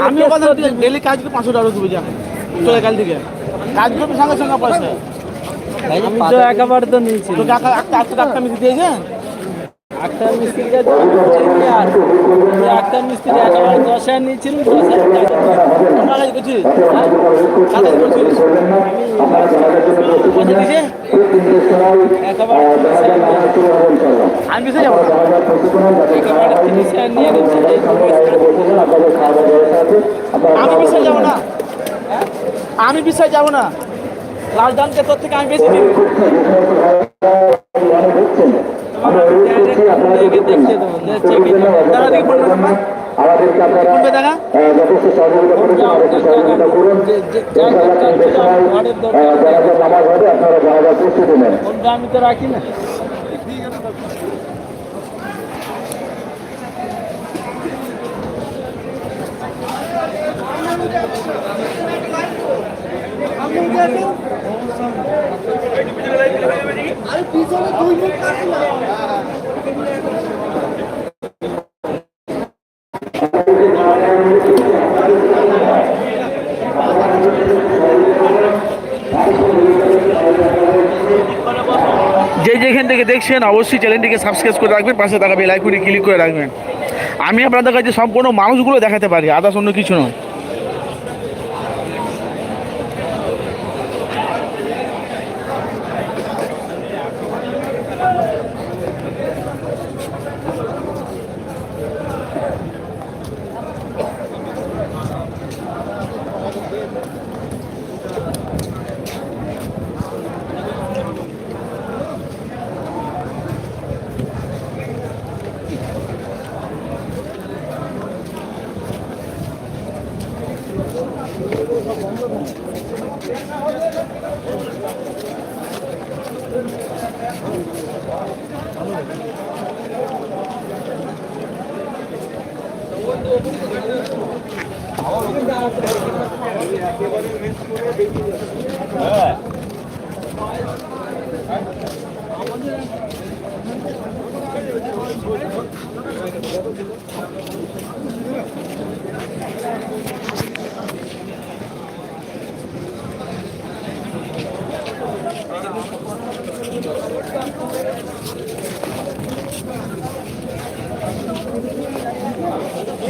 আমিও কথা ডেলি কাজ করে 500 টাকা দেবো, যা চলে কাল থেকে কাজ করবি সঙ্গে সঙ্গে পয়সা। আমি তো একেবারে তো নিয়েছি, তো একটা মিস্ত্রি দিয়েছে, একটা মিস্ত্রির কাছে আর একটা মিস্ত্রি একেবারে 10,000 নিয়েছিলাম, 10,000 টাকা তোমরা কাজ করছিস, কাজ করছিস পয়সা দিয়েছে, একেবারে আমি বিষয়ে যাবো না, একেবারে 30,000 নিয়ে গেছি। আমি বিষয়ে যাবো না, আমি বিষয়ে যাবো না, লাস্ট ডানকে তোর থেকে আমি বেশি দিই। দেখিয়ে দেবো, দেখা দেখি ফোন নাম্বার দেখা যথেষ্ট সহযোগিতা করুন। ঘরের দরকার প্রস্তুতি নেন। আমি তো রাখি না। যে যেখান থেকে দেখছেন অবশ্যই চ্যানেলটিকে সাবস্ক্রাইব করে রাখবেন, পাশে থাকা বেল আইকনে ক্লিক করে রাখবেন। আমি আপনাদের কাছে সম্পূর্ণ মানুষগুলো দেখাতে পারি, আদার্স অন্য কিছু নয়।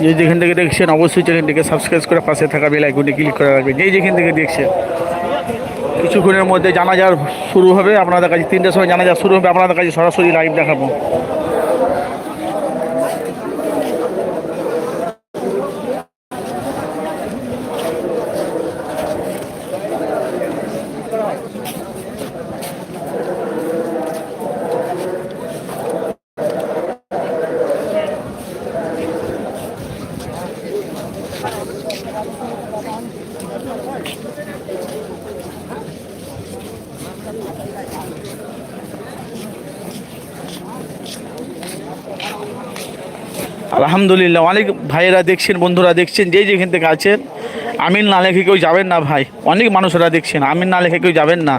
যে যেখান থেকে দেখছেন অবশ্যই চ্যানেলটিকে সাবস্ক্রাইব করে পাশে থাকা বেল আইকনে ক্লিক করে রাখবেন। যেই যেখান থেকে দেখছেন কিছুক্ষণের মধ্যে জানাজা শুরু হবে আপনাদের কাছে, 3টার সময় জানাজা শুরু হবে, আপনাদের কাছে সরাসরি লাইভ দেখাবো। আলহামদুলিল্লাহ, অনেক ভাইয়েরা দেখছেন, বন্ধুরা দেখছেন, যে যেখান থেকে আছেন, আমিন না লেখে কেউ যাবেন না ভাই। অনেক মানুষরা দেখছেন, আমিন না লেখে কেউ যাবেন না।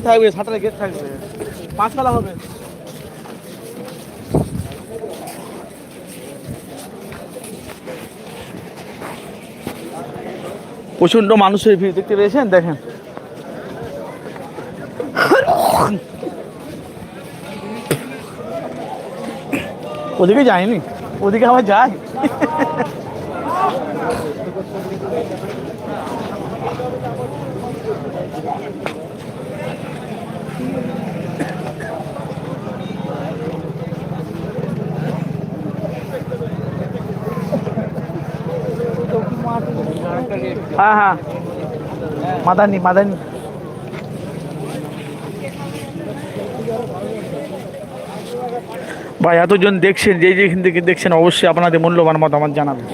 থাকবে, 7টা গেট থাকবে, 5তলা হবে। প্রচন্ড মানুষের ভিড় দেখতে পেয়েছেন, দেখেন। ওদিকে যায়নি, ওদিকে আবার যায়। হ্যাঁ হ্যাঁ, মাদানি মাদানি। ভাই এতজন দেখছেন, যেই যেখান থেকে দেখছেন অবশ্যই আপনাদের মূল্যবান মতামত জানাবেন।